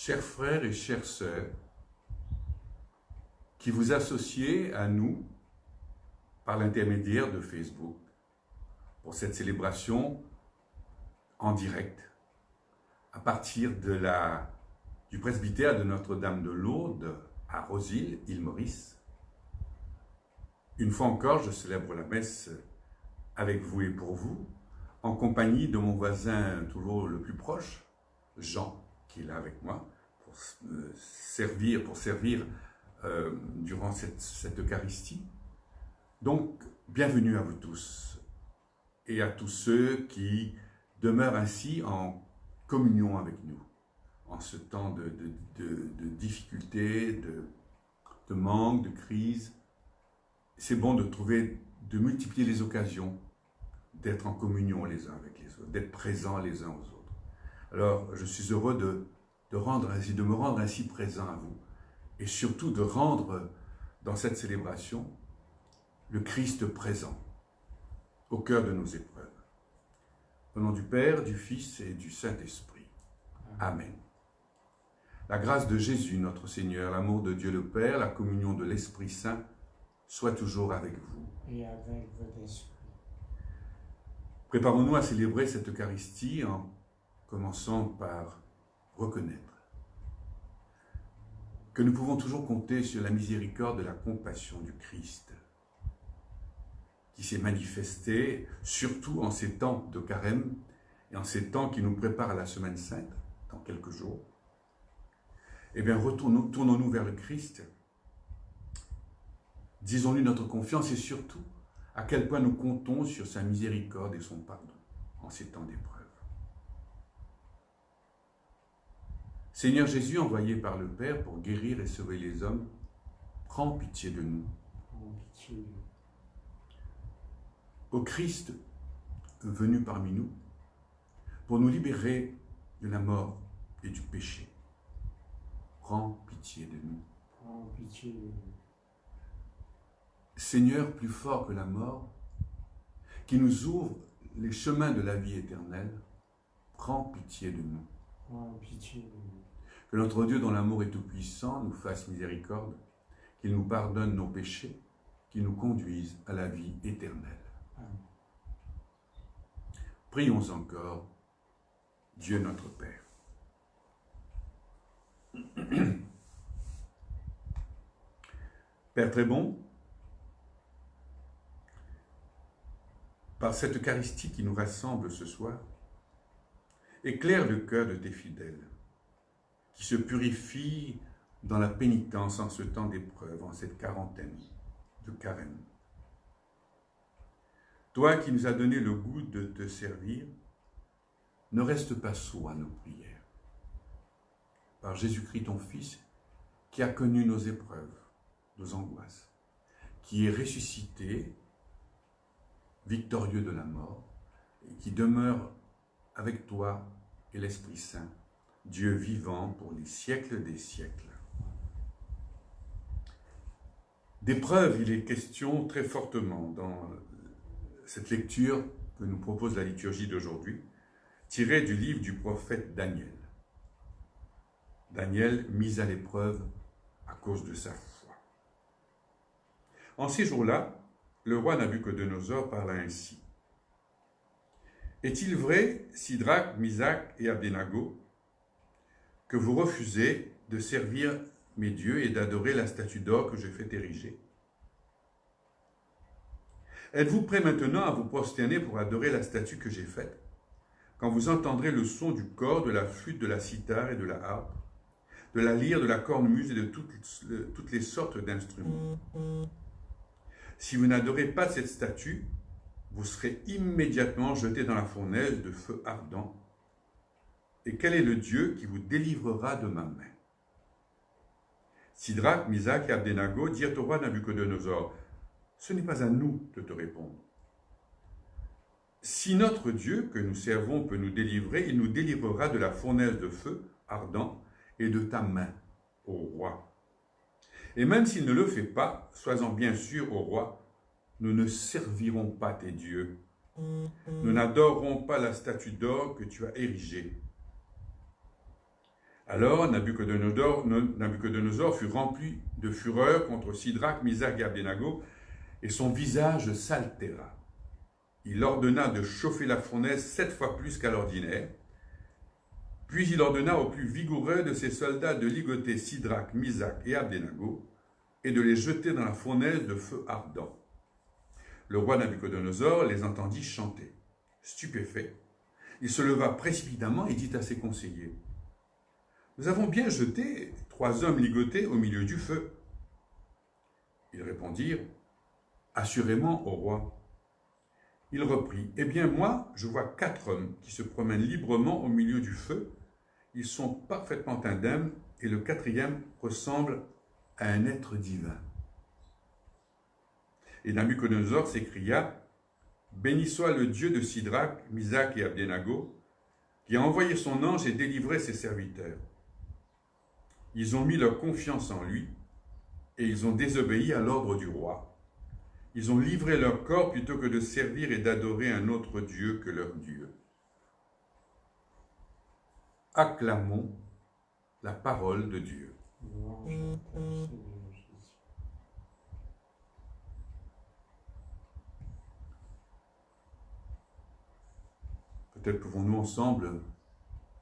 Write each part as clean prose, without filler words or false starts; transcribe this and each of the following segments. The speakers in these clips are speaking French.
chers frères et chères sœurs, qui vous associez à nous par l'intermédiaire de Facebook pour cette célébration en direct à partir du presbytère de Notre-Dame de Lourdes à Rosil, île Maurice. Une fois encore, je célèbre la messe avec vous et pour vous, en compagnie de mon voisin toujours le plus proche, Jean, qui est là avec moi, pour servir durant cette Eucharistie. Donc, bienvenue à vous tous et à tous ceux qui demeurent ainsi en communion avec nous, en ce temps de difficultés, de manque, de crise. C'est bon de multiplier les occasions d'être en communion les uns avec les autres, d'être présents les uns aux autres. Alors, je suis heureux de me rendre ainsi présent à vous, et surtout de rendre dans cette célébration le Christ présent au cœur de nos épreuves. Au nom du Père, du Fils et du Saint-Esprit. Amen. La grâce de Jésus, notre Seigneur, l'amour de Dieu le Père, la communion de l'Esprit Saint, soit toujours avec vous. Et avec votre esprit. Préparons-nous à célébrer cette Eucharistie en commençant par reconnaître que nous pouvons toujours compter sur la miséricorde et la compassion du Christ, qui s'est manifestée surtout en ces temps de carême et en ces temps qui nous préparent à la Semaine Sainte, dans quelques jours. Eh bien, tournons-nous vers le Christ, disons-lui notre confiance et surtout à quel point nous comptons sur sa miséricorde et son pardon en ces temps d'épreuve. Seigneur Jésus, envoyé par le Père pour guérir et sauver les hommes, prends pitié de nous. Prends pitié de nous. Ô Christ, venu parmi nous, pour nous libérer de la mort et du péché, prends pitié de nous. Prends pitié de nous. Seigneur, plus fort que la mort, qui nous ouvre les chemins de la vie éternelle, prends pitié de nous. Prends pitié de nous. Que notre Dieu, dont l'amour est tout-puissant, nous fasse miséricorde, qu'il nous pardonne nos péchés, qu'il nous conduise à la vie éternelle. Amen. Prions encore, Dieu notre Père. Père très bon, par cette Eucharistie qui nous rassemble ce soir, éclaire le cœur de tes fidèles, qui se purifient dans la pénitence en ce temps d'épreuve, en cette quarantaine de carême. Toi qui nous as donné le goût de te servir, ne reste pas sourd à nos prières. Par Jésus-Christ ton Fils, qui a connu nos épreuves, nos angoisses, qui est ressuscité, victorieux de la mort, et qui demeure avec toi et l'Esprit Saint, Dieu vivant pour les siècles des siècles. D'épreuve, il est question très fortement dans cette lecture que nous propose la liturgie d'aujourd'hui, tirée du livre du prophète Daniel. Daniel mis à l'épreuve à cause de sa foi. En ces jours-là, le roi Nabuchodonosor parla ainsi. Est-il vrai, Sidrac, Misac et Abdenago, que vous refusez de servir mes dieux et d'adorer la statue d'or que je fais ériger? Êtes-vous prêts maintenant à vous prosterner pour adorer la statue que j'ai faite, quand vous entendrez le son du cor, de la flûte, de la cithare et de la harpe, de la lyre, de la cornemuse et de toutes les sortes d'instruments? Si vous n'adorez pas cette statue, vous serez immédiatement jeté dans la fournaise de feu ardent. Et quel est le Dieu qui vous délivrera de ma main? Sidrac, Misac et Abdenago dirent au roi Nabuchodonosor, ce n'est pas à nous de te répondre. Si notre Dieu que nous servons peut nous délivrer, il nous délivrera de la fournaise de feu ardent et de ta main, ô roi. Et même s'il ne le fait pas, sois-en bien sûr, ô roi, nous ne servirons pas tes dieux. Nous n'adorerons pas la statue d'or que tu as érigée. Alors Nabuchodonosor fut rempli de fureur contre Sidrac, Misach et Abdenago, et son visage s'altéra. Il ordonna de chauffer la fournaise 7 fois plus qu'à l'ordinaire. Puis il ordonna aux plus vigoureux de ses soldats de ligoter Sidrac, Misach et Abdenago et de les jeter dans la fournaise de feu ardent. Le roi Nabuchodonosor les entendit chanter. Stupéfait, il se leva précipitamment et dit à ses conseillers : « Nous avons bien jeté 3 hommes ligotés au milieu du feu. » Ils répondirent : « Assurément, au roi. » Il reprit : « Eh bien, moi, je vois 4 hommes qui se promènent librement au milieu du feu. Ils sont parfaitement indemnes, et le 4e ressemble à un être divin. » Et Nabuchodonosor s'écria : « Béni soit le Dieu de Sidrac, Misach et Abdenago, qui a envoyé son ange et délivré ses serviteurs. Ils ont mis leur confiance en lui, et ils ont désobéi à l'ordre du roi. Ils ont livré leur corps plutôt que de servir et d'adorer un autre Dieu que leur Dieu. » Acclamons la parole de Dieu. Louange à toi, Seigneur Jésus. Peut-être pouvons-nous ensemble,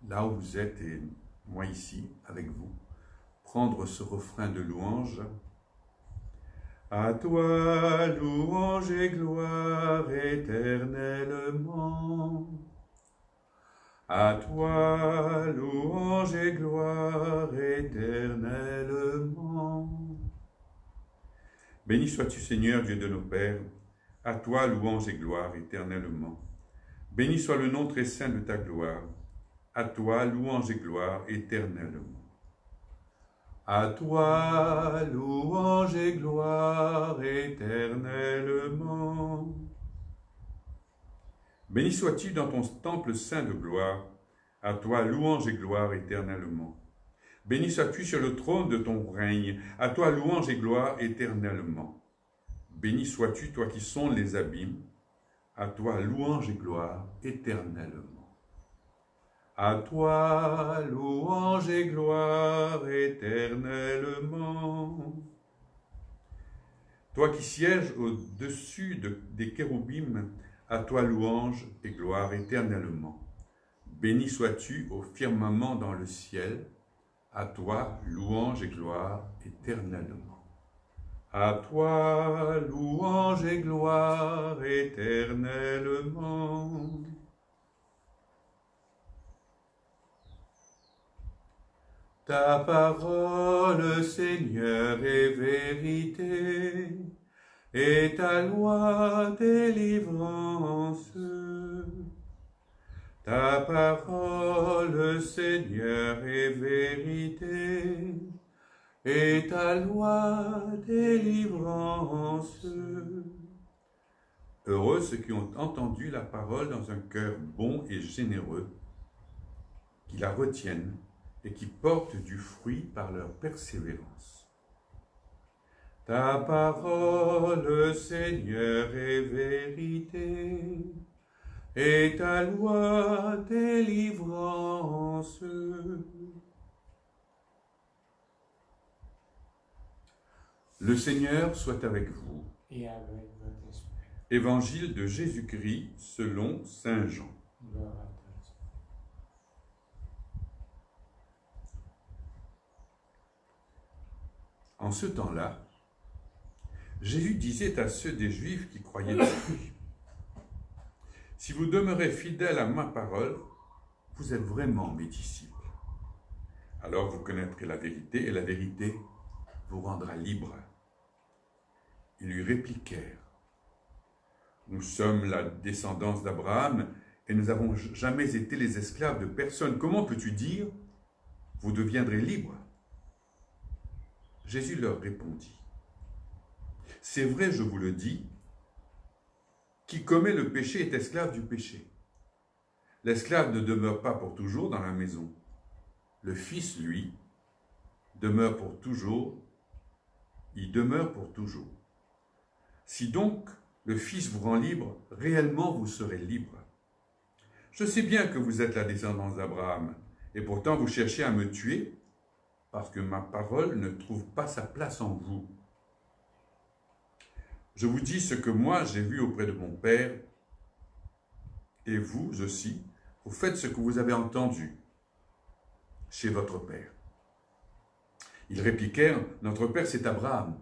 là où vous êtes et moi ici, avec vous, prendre ce refrain de louange. À toi, louange et gloire éternellement. À toi, louange et gloire éternellement. Béni sois-tu, Seigneur, Dieu de nos pères. À toi, louange et gloire éternellement. Béni soit le nom très saint de ta gloire. À toi, louange et gloire éternellement. À toi, louange et gloire éternellement. Béni sois-tu dans ton temple saint de gloire. À toi, louange et gloire éternellement. Béni sois-tu sur le trône de ton règne. À toi, louange et gloire éternellement. Béni sois-tu, toi qui sondes les abîmes. À toi, louange et gloire éternellement. À toi, louange et gloire éternellement. Toi qui sièges au-dessus des kéroubim, à toi louange et gloire éternellement. Béni sois-tu au firmament dans le ciel, à toi louange et gloire éternellement. À toi louange et gloire éternellement. Ta parole, Seigneur, est vérité, et ta loi délivrance. Ta parole, Seigneur, est vérité, et ta loi délivrance. Heureux ceux qui ont entendu la parole dans un cœur bon et généreux, qui la retiennent et qui portent du fruit par leur persévérance. Ta parole, Seigneur, est vérité, et ta loi délivrance. Le Seigneur soit avec vous. Et avec votre esprit. Évangile de Jésus-Christ selon saint Jean. Gloire à toi. En ce temps-là, Jésus disait à ceux des Juifs qui croyaient en lui : « Si vous demeurez fidèles à ma parole, vous êtes vraiment mes disciples. Alors vous connaîtrez la vérité, et la vérité vous rendra libre. » Ils lui répliquèrent : « Nous sommes la descendance d'Abraham, et nous n'avons jamais été les esclaves de personne. Comment peux-tu dire : vous deviendrez libres ? » Jésus leur répondit : « C'est vrai, je vous le dis, qui commet le péché est esclave du péché. L'esclave ne demeure pas pour toujours dans la maison. Le Fils, lui, demeure pour toujours. Il demeure pour toujours. Si donc le Fils vous rend libre, réellement vous serez libre. Je sais bien que vous êtes la descendance d'Abraham, Et pourtant, vous cherchez à me tuer parce que ma parole ne trouve pas sa place en vous. Je vous dis ce que moi j'ai vu auprès de mon Père, et vous aussi, vous faites ce que vous avez entendu chez votre Père. Ils répliquèrent, notre Père c'est Abraham.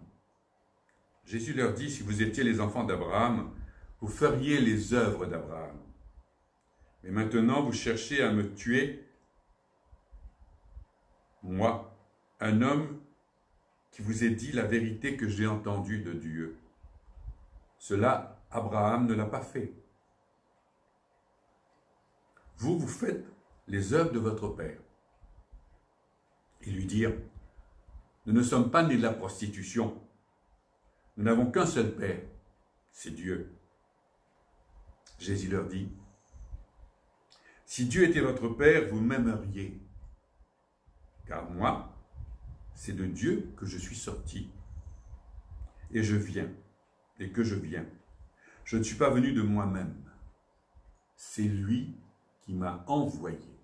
Jésus leur dit, si vous étiez les enfants d'Abraham, vous feriez les œuvres d'Abraham. Mais maintenant vous cherchez à me tuer, moi, un homme qui vous ai dit la vérité que j'ai entendue de Dieu. Cela, Abraham ne l'a pas fait. Vous, vous faites les œuvres de votre Père. Ils lui dirent, nous ne sommes pas nés de la prostitution. Nous n'avons qu'un seul Père, c'est Dieu. Jésus leur dit, si Dieu était votre Père, vous m'aimeriez. Car moi, c'est de Dieu que je suis sorti. Et je viens, et que je viens. Je ne suis pas venu de moi-même. C'est lui qui m'a envoyé.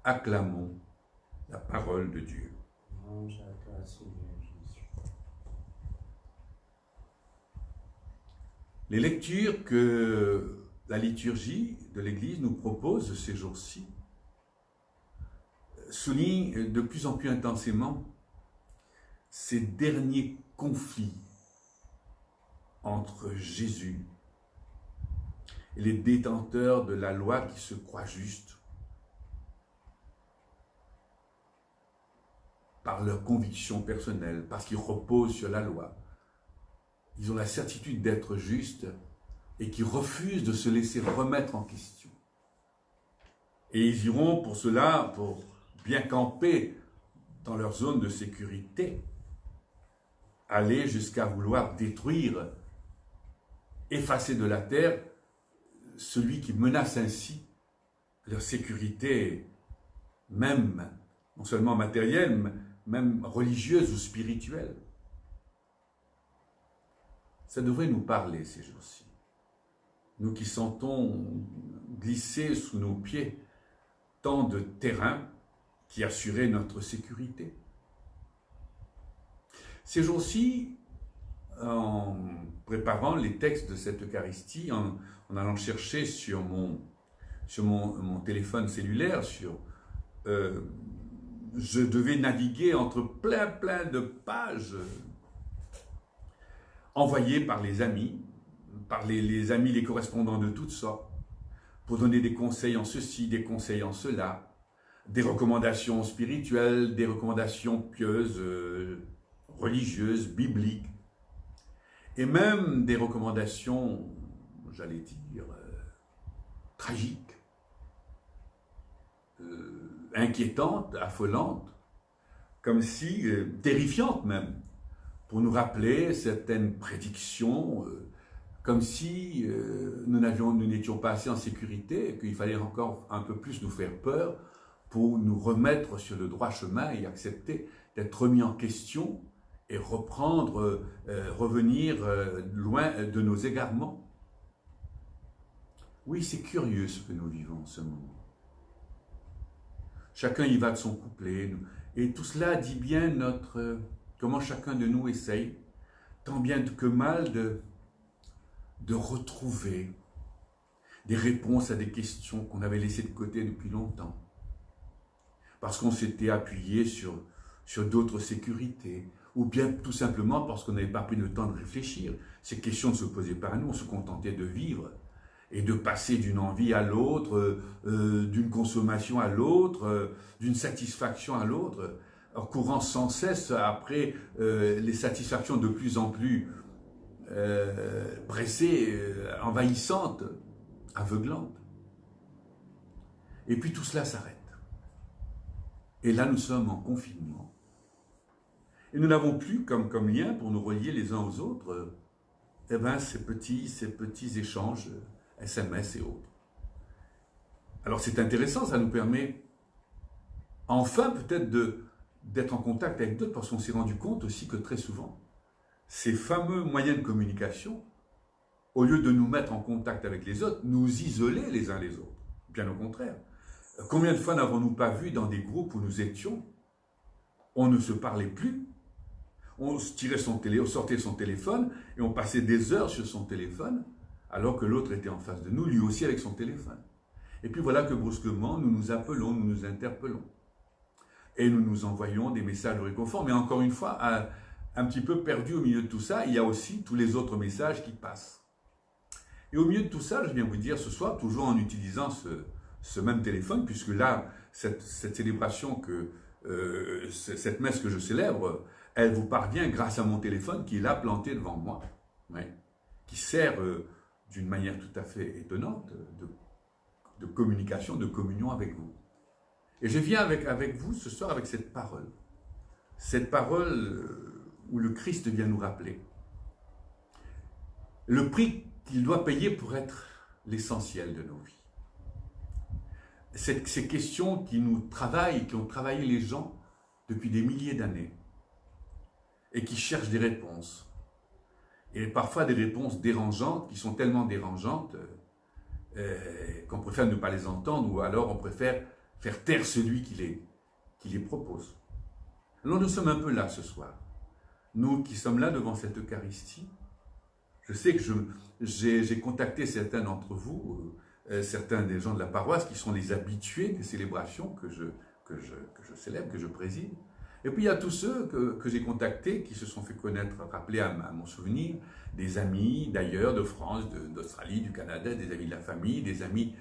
Acclamons la parole de Dieu. Louange à toi, Seigneur Jésus. Les lectures que la liturgie de l'Église nous propose ces jours-ci soulignent de plus en plus intensément ces derniers conflits entre Jésus et les détenteurs de la loi qui se croient justes par leur conviction personnelle, parce qu'ils reposent sur la loi. Ils ont la certitude d'être justes et qui refusent de se laisser remettre en question. Et ils iront pour cela, pour bien camper dans leur zone de sécurité, aller jusqu'à vouloir détruire, effacer de la terre celui qui menace ainsi leur sécurité, même, non seulement matérielle, même religieuse ou spirituelle. Ça devrait nous parler ces jours-ci. Nous qui sentons glisser sous nos pieds tant de terrain qui assurait notre sécurité. Ces jours-ci, en préparant les textes de cette Eucharistie, en allant chercher sur mon téléphone cellulaire, je devais naviguer entre plein de pages envoyés par les amis, les amis, les correspondants de toutes sortes, pour donner des conseils en ceci, des conseils en cela, des recommandations spirituelles, des recommandations pieuses, religieuses, bibliques, et même des recommandations, j'allais dire, tragiques, inquiétantes, affolantes, comme si, terrifiantes même, pour nous rappeler certaines prédictions, comme si nous n'étions pas assez en sécurité et qu'il fallait encore un peu plus nous faire peur pour nous remettre sur le droit chemin et accepter d'être remis en question et revenir loin de nos égarements. Oui, c'est curieux ce que nous vivons en ce moment. Chacun y va de son couplet, et tout cela dit bien comment chacun de nous essaye, tant bien que mal, de retrouver des réponses à des questions qu'on avait laissées de côté depuis longtemps. Parce qu'on s'était appuyé sur d'autres sécurités, ou bien tout simplement parce qu'on n'avait pas pris le temps de réfléchir. Ces questions ne se posaient pas à nous, on se contentait de vivre et de passer d'une envie à l'autre, d'une consommation à l'autre, d'une satisfaction à l'autre, en courant sans cesse après les satisfactions de plus en plus pressées, envahissantes, aveuglantes. Et puis tout cela s'arrête. Et là, nous sommes en confinement. Et nous n'avons plus comme lien pour nous relier les uns aux autres, ces petits échanges SMS et autres. Alors c'est intéressant, ça nous permet enfin peut-être d'être en contact avec d'autres, parce qu'on s'est rendu compte aussi que très souvent, ces fameux moyens de communication au lieu de nous mettre en contact avec les autres, nous isoler les uns les autres. Bien au contraire. Combien de fois n'avons-nous pas vu dans des groupes où nous étions, on ne se parlait plus, on sortait son téléphone et on passait des heures sur son téléphone alors que l'autre était en face de nous, lui aussi avec son téléphone. Et puis voilà que brusquement, nous nous appelons, nous nous interpellons. Et nous nous envoyons des messages de réconfort. Mais encore une fois, un petit peu perdu au milieu de tout ça, il y a aussi tous les autres messages qui passent. Et au milieu de tout ça, je viens vous dire ce soir, toujours en utilisant ce même téléphone, puisque là, cette célébration, cette messe que je célèbre, elle vous parvient grâce à mon téléphone qui est là planté devant moi, qui sert d'une manière tout à fait étonnante de communication, de communion avec vous. Et je viens avec vous ce soir avec cette parole où le Christ vient nous rappeler le prix qu'il doit payer pour être l'essentiel de nos vies. Ces questions qui nous travaillent, qui ont travaillé les gens depuis des milliers d'années et qui cherchent des réponses. Et parfois des réponses dérangeantes, qui sont tellement dérangeantes qu'on préfère ne pas les entendre, ou alors on préfère faire taire celui qui les propose. Alors nous sommes un peu là ce soir. Nous qui sommes là devant cette Eucharistie, je sais que j'ai contacté certains d'entre vous, certains des gens de la paroisse qui sont les habitués des célébrations que je célèbre, que je préside. Et puis il y a tous ceux que j'ai contactés qui se sont fait connaître, rappeler à mon souvenir, des amis d'ailleurs, de France, d'Australie, du Canada, des amis de la famille, des amis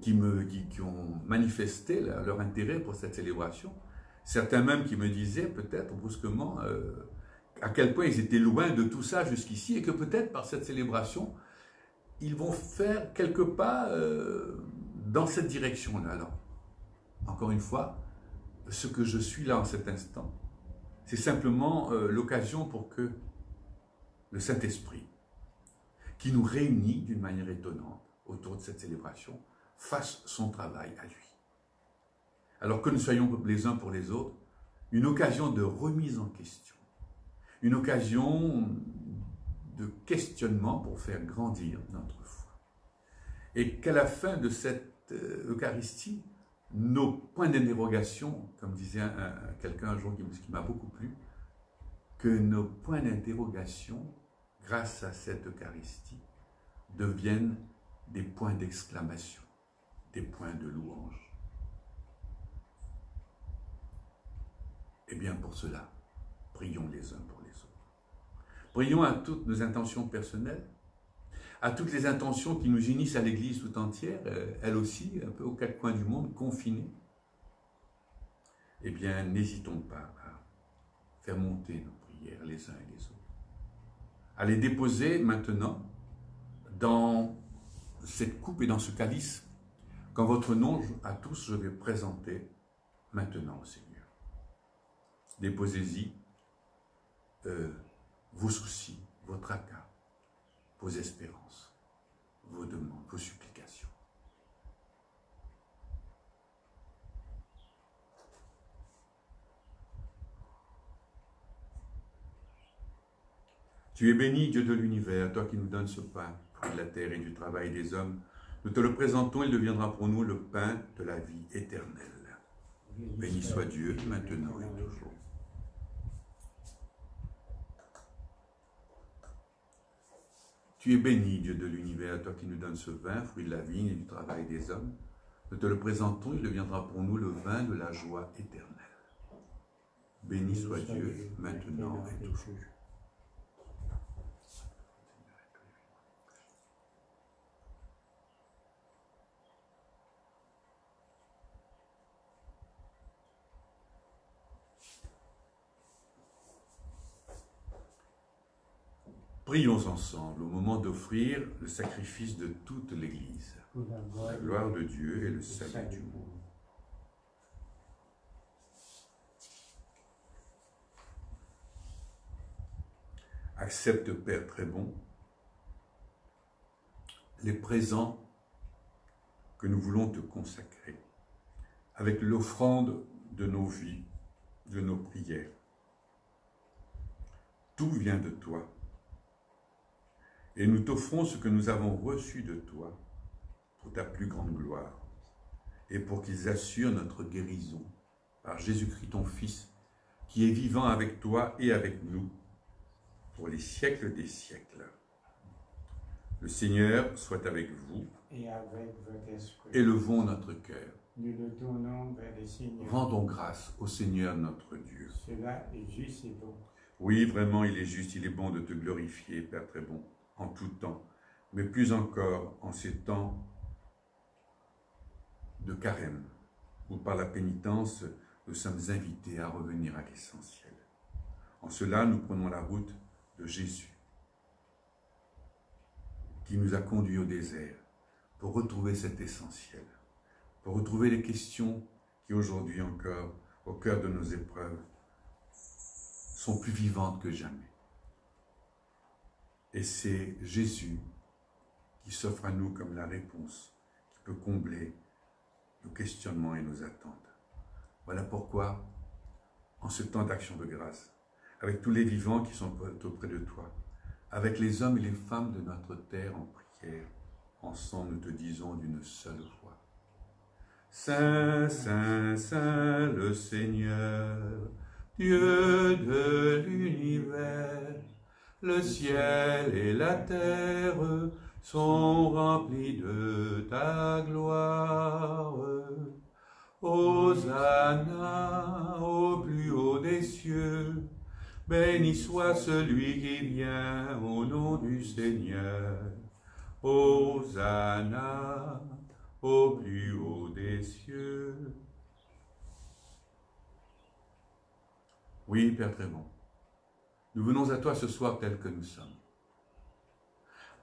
qui ont manifesté leur intérêt pour cette célébration. Certains même qui me disaient peut-être brusquement à quel point ils étaient loin de tout ça jusqu'ici et que peut-être par cette célébration, ils vont faire quelques pas dans cette direction-là. Alors, encore une fois, ce que je suis là en cet instant, c'est simplement l'occasion pour que le Saint-Esprit, qui nous réunit d'une manière étonnante autour de cette célébration, fasse son travail à lui. Alors que nous soyons les uns pour les autres, une occasion de remise en question, une occasion de questionnement pour faire grandir notre foi. Et qu'à la fin de cette Eucharistie, nos points d'interrogation, comme disait quelqu'un un jour qui m'a beaucoup plu, que nos points d'interrogation, grâce à cette Eucharistie, deviennent des points d'exclamation, des points de louange. Eh bien, pour cela, prions les uns pour les autres. Prions à toutes nos intentions personnelles, à toutes les intentions qui nous unissent à l'Église tout entière, elle aussi, un peu aux quatre coins du monde, confinée. Eh bien, n'hésitons pas à faire monter nos prières les uns et les autres, à les déposer maintenant dans cette coupe et dans ce calice qu'en votre nom à tous je vais présenter maintenant au Seigneur. Déposez-y vos soucis, vos tracas, vos espérances, vos demandes, vos supplications. Tu es béni, Dieu de l'univers, toi qui nous donnes ce pain, fruit de la terre et du travail des hommes. Nous te le présentons, il deviendra pour nous le pain de la vie éternelle. Béni soit Dieu, maintenant et toujours. Tu es béni, Dieu de l'univers, toi qui nous donnes ce vin, fruit de la vigne et du travail des hommes. Nous te le présentons, il deviendra pour nous le vin de la joie éternelle. Béni soit Dieu, maintenant et toujours. Prions ensemble au moment d'offrir le sacrifice de toute l'Église, la gloire de Dieu et le salut du monde. Accepte, Père très bon, les présents que nous voulons te consacrer, avec l'offrande de nos vies, de nos prières. Tout vient de toi. Et nous t'offrons ce que nous avons reçu de toi pour ta plus grande gloire et pour qu'ils assurent notre guérison par Jésus-Christ ton Fils, qui est vivant avec toi et avec nous pour les siècles des siècles. Le Seigneur soit avec vous. Et avec votre esprit. Élevons notre cœur. Nous le tournons vers le Seigneur. Rendons grâce au Seigneur notre Dieu. Cela est juste et bon. Oui, vraiment, il est juste, il est bon de te glorifier, Père très bon, en tout temps, mais plus encore en ces temps de carême, où par la pénitence, nous sommes invités à revenir à l'essentiel. En cela, nous prenons la route de Jésus, qui nous a conduits au désert pour retrouver cet essentiel, pour retrouver les questions qui aujourd'hui encore, au cœur de nos épreuves, sont plus vivantes que jamais. Et c'est Jésus qui s'offre à nous comme la réponse, qui peut combler nos questionnements et nos attentes. Voilà pourquoi, en ce temps d'action de grâce, avec tous les vivants qui sont auprès de toi, avec les hommes et les femmes de notre terre en prière, ensemble nous te disons d'une seule voix. Saint, Saint, Saint, le Seigneur, Dieu de l'univers, le ciel et la terre sont remplis de ta gloire. Hosanna au plus haut des cieux, béni soit celui qui vient au nom du Seigneur. Hosanna au plus haut des cieux. Oui, Père très bon, nous venons à toi ce soir tels que nous sommes,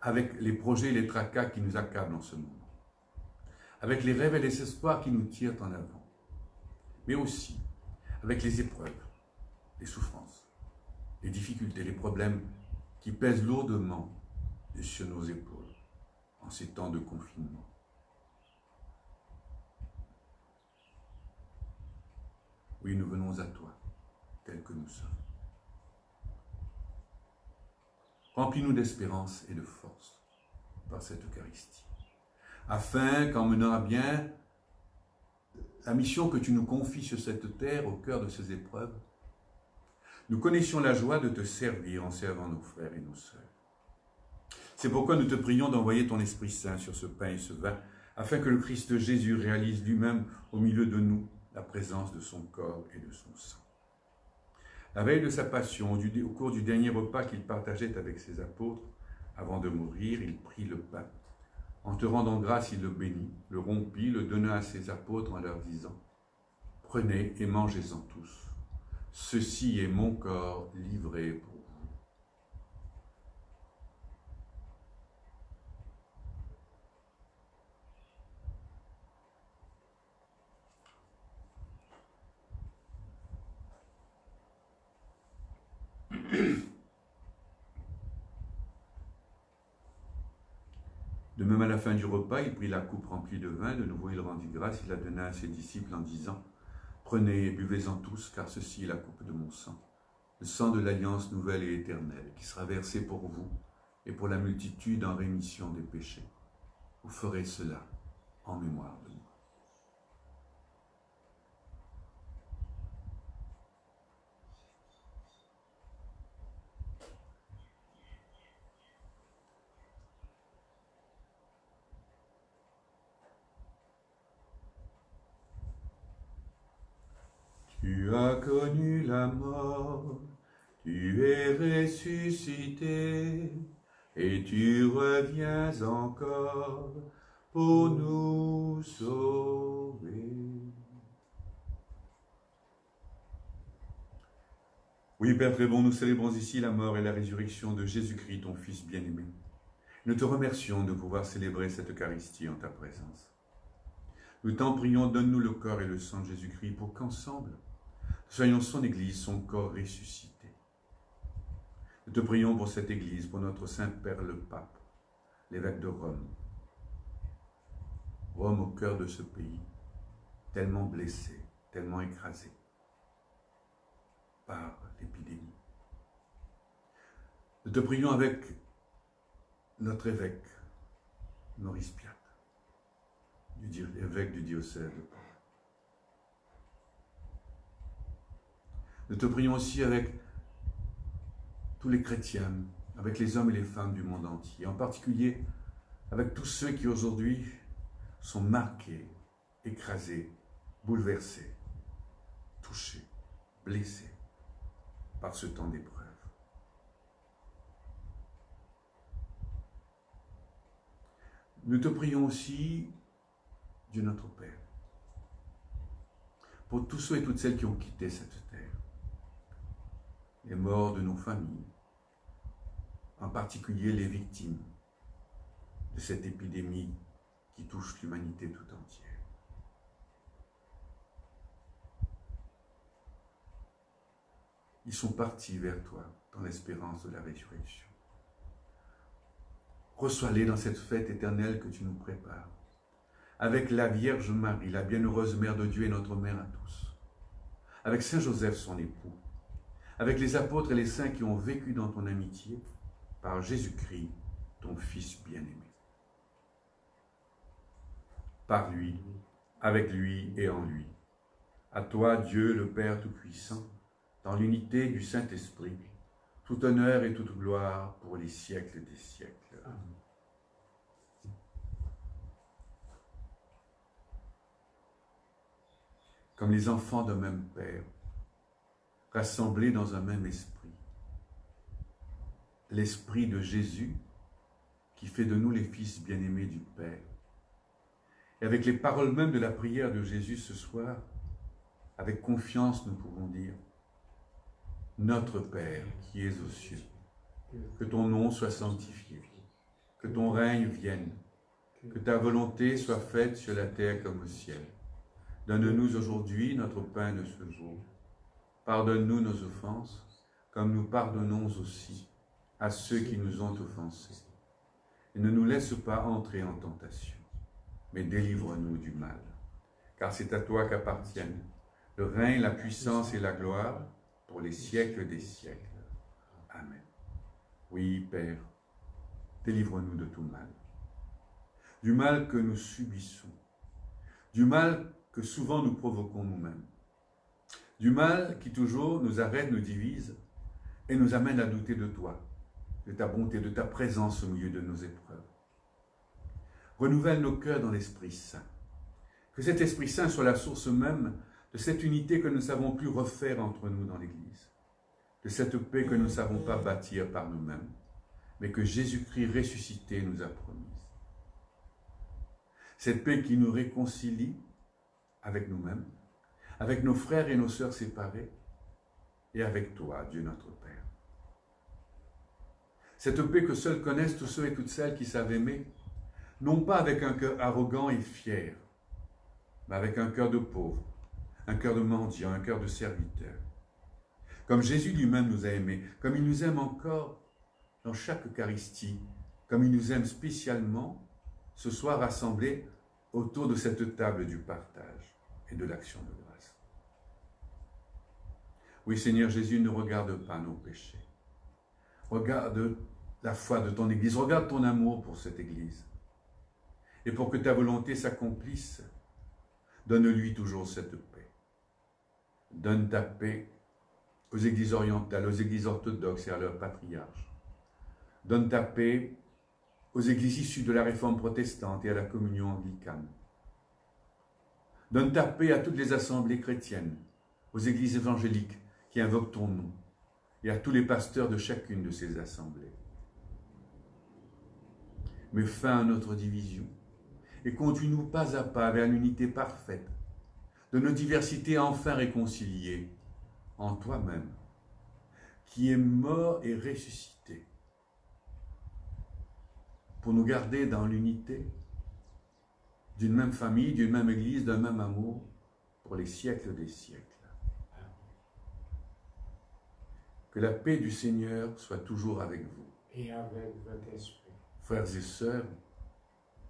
avec les projets et les tracas qui nous accablent en ce moment, avec les rêves et les espoirs qui nous tirent en avant, mais aussi avec les épreuves, les souffrances, les difficultés, les problèmes qui pèsent lourdement sur nos épaules en ces temps de confinement. Oui, nous venons à toi, tels que nous sommes. Remplis-nous d'espérance et de force par cette Eucharistie, afin qu'en menant à bien la mission que tu nous confies sur cette terre, au cœur de ces épreuves, nous connaissions la joie de te servir en servant nos frères et nos sœurs. C'est pourquoi nous te prions d'envoyer ton Esprit Saint sur ce pain et ce vin, afin que le Christ Jésus réalise lui-même au milieu de nous la présence de son corps et de son sang. La veille de sa passion, au cours du dernier repas qu'il partageait avec ses apôtres, avant de mourir, il prit le pain. En te rendant grâce, il le bénit, le rompit, le donna à ses apôtres en leur disant « Prenez et mangez-en tous. Ceci est mon corps livré pour vous. » De même, à la fin du repas, il prit la coupe remplie de vin, de nouveau il rendit grâce, il la donna à ses disciples en disant « Prenez et buvez-en tous, car ceci est la coupe de mon sang, le sang de l'alliance nouvelle et éternelle, qui sera versé pour vous et pour la multitude en rémission des péchés. Vous ferez cela en mémoire de moi. » Tu as connu la mort, tu es ressuscité, et tu reviens encore pour nous sauver. Oui, Père très bon, nous célébrons ici la mort et la résurrection de Jésus-Christ, ton Fils bien-aimé. Nous te remercions de pouvoir célébrer cette Eucharistie en ta présence. Nous t'en prions, donne-nous le corps et le sang de Jésus-Christ pour qu'ensemble, soyons son Église, son corps ressuscité. Nous te prions pour cette Église, pour notre Saint-Père le Pape, l'évêque de Rome. Rome au cœur de ce pays, tellement blessé, tellement écrasé par l'épidémie. Nous te prions avec notre évêque, Maurice Piat, évêque du diocèse de Pau. Nous te prions aussi avec tous les chrétiens, avec les hommes et les femmes du monde entier, en particulier avec tous ceux qui aujourd'hui sont marqués, écrasés, bouleversés, touchés, blessés par ce temps d'épreuve. Nous te prions aussi, Dieu notre Père, pour tous ceux et toutes celles qui ont quitté cette terre, les morts de nos familles, en particulier les victimes de cette épidémie qui touche l'humanité tout entière. Ils sont partis vers toi dans l'espérance de la résurrection. Reçois-les dans cette fête éternelle que tu nous prépares, avec la Vierge Marie, la bienheureuse Mère de Dieu et notre Mère à tous, avec Saint Joseph, son époux, avec les apôtres et les saints qui ont vécu dans ton amitié, par Jésus-Christ, ton Fils bien-aimé. Par lui, avec lui et en lui. À toi, Dieu, le Père Tout-Puissant, dans l'unité du Saint-Esprit, tout honneur et toute gloire pour les siècles des siècles. Amen. Comme les enfants d'un même Père, rassemblés dans un même esprit, l'esprit de Jésus qui fait de nous les fils bien-aimés du Père. Et avec les paroles mêmes de la prière de Jésus ce soir, avec confiance nous pouvons dire: Notre Père qui es aux cieux, que ton nom soit sanctifié, que ton règne vienne, que ta volonté soit faite sur la terre comme au ciel. Donne-nous aujourd'hui notre pain de ce jour. Pardonne-nous nos offenses, comme nous pardonnons aussi à ceux qui nous ont offensés. Et ne nous laisse pas entrer en tentation, mais délivre-nous du mal. Car c'est à toi qu'appartiennent le règne, la puissance et la gloire pour les siècles des siècles. Amen. Oui, Père, délivre-nous de tout mal. Du mal que nous subissons, du mal que souvent nous provoquons nous-mêmes, du mal qui toujours nous arrête, nous divise et nous amène à douter de toi, de ta bonté, de ta présence au milieu de nos épreuves. Renouvelle nos cœurs dans l'Esprit Saint. Que cet Esprit Saint soit la source même de cette unité que nous ne savons plus refaire entre nous dans l'Église, de cette paix que nous ne savons pas bâtir par nous-mêmes, mais que Jésus-Christ ressuscité nous a promise. Cette paix qui nous réconcilie avec nous-mêmes, avec nos frères et nos sœurs séparés, et avec toi, Dieu notre Père. Cette paix que seuls connaissent tous ceux et toutes celles qui savent aimer, non pas avec un cœur arrogant et fier, mais avec un cœur de pauvre, un cœur de mendiant, un cœur de serviteur. Comme Jésus lui-même nous a aimés, comme il nous aime encore dans chaque Eucharistie, comme il nous aime spécialement ce soir rassemblés autour de cette table du partage et de l'action de grâce. Oui, Seigneur Jésus, ne regarde pas nos péchés. Regarde la foi de ton Église, regarde ton amour pour cette Église. Et pour que ta volonté s'accomplisse, donne-lui toujours cette paix. Donne ta paix aux Églises orientales, aux Églises orthodoxes et à leurs patriarches. Donne ta paix aux Églises issues de la Réforme protestante et à la communion anglicane. Donne ta paix à toutes les assemblées chrétiennes, aux Églises évangéliques qui invoquent ton nom, et à tous les pasteurs de chacune de ces assemblées. Mets fin à notre division et conduis-nous pas à pas vers l'unité parfaite de nos diversités enfin réconciliées en toi-même, qui est mort et ressuscité, pour nous garder dans l'unité d'une même famille, d'une même Église, d'un même amour pour les siècles des siècles. Que la paix du Seigneur soit toujours avec vous. Et avec votre esprit. Frères et sœurs,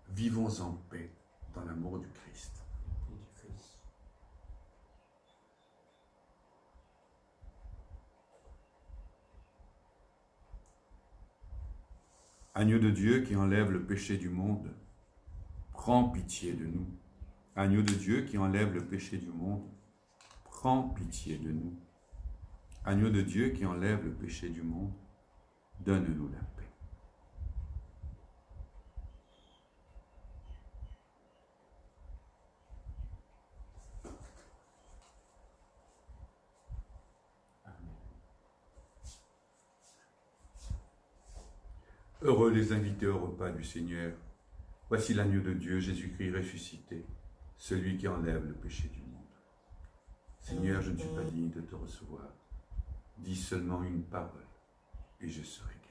vivons en paix dans l'amour du Christ. Agneau de Dieu qui enlève le péché du monde, prends pitié de nous. Agneau de Dieu qui enlève le péché du monde, prends pitié de nous. Agneau de Dieu qui enlève le péché du monde, donne-nous la paix. Heureux les invités au repas du Seigneur. Voici l'agneau de Dieu, Jésus-Christ ressuscité, celui qui enlève le péché du monde. Seigneur, je ne suis pas digne de te recevoir. Dis seulement une parole, et je serai guéri.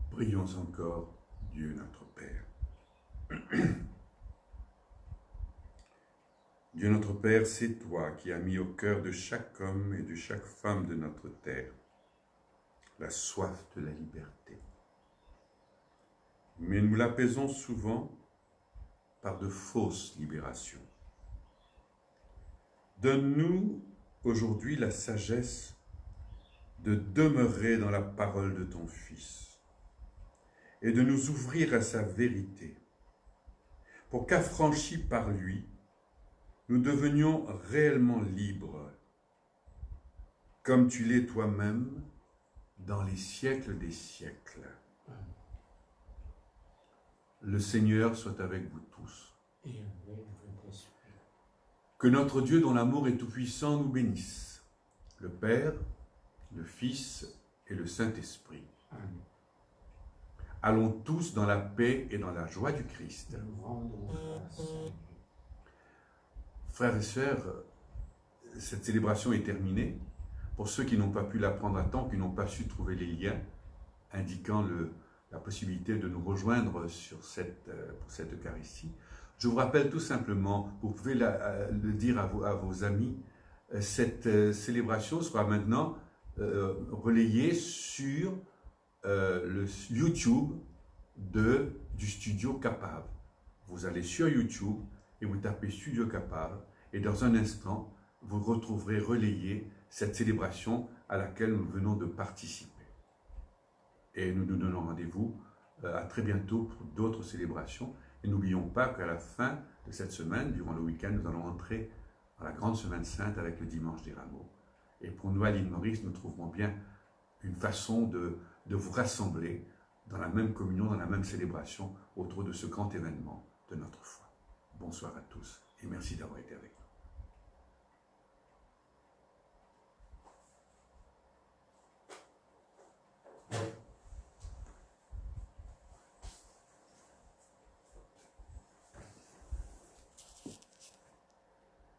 Prions encore Dieu notre Père. Dieu notre Père, c'est toi qui as mis au cœur de chaque homme et de chaque femme de notre terre la soif de la liberté. Mais nous l'apaisons souvent par de fausses libérations. Donne-nous aujourd'hui la sagesse de demeurer dans la parole de ton Fils et de nous ouvrir à sa vérité, pour qu'affranchis par lui, nous devenions réellement libres, comme tu l'es toi-même dans les siècles des siècles. Le Seigneur soit avec vous tous. Et avec votre esprit. Que notre Dieu, dont l'amour est tout-puissant, nous bénisse, le Père, le Fils et le Saint-Esprit. Amen. Allons tous dans la paix et dans la joie du Christ. Nous rendons grâce à Dieu. Frères et sœurs, cette célébration est terminée. Pour ceux qui n'ont pas pu la prendre à temps, qui n'ont pas su trouver les liens indiquant la possibilité de nous rejoindre sur pour cette Eucharistie, je vous rappelle tout simplement, vous pouvez le dire à vos amis, cette célébration sera maintenant relayée sur le YouTube du Studio Capave. Vous allez sur YouTube et vous tapez Studio Capave et dans un instant, vous retrouverez relayé cette célébration à laquelle nous venons de participer. Et nous nous donnons rendez-vous à très bientôt pour d'autres célébrations. Et n'oublions pas qu'à la fin de cette semaine, durant le week-end, nous allons entrer dans la grande semaine sainte avec le dimanche des Rameaux. Et pour nous, à l'île Maurice, nous trouverons bien une façon de vous rassembler dans la même communion, dans la même célébration autour de ce grand événement de notre foi. Bonsoir à tous et merci d'avoir été avec nous.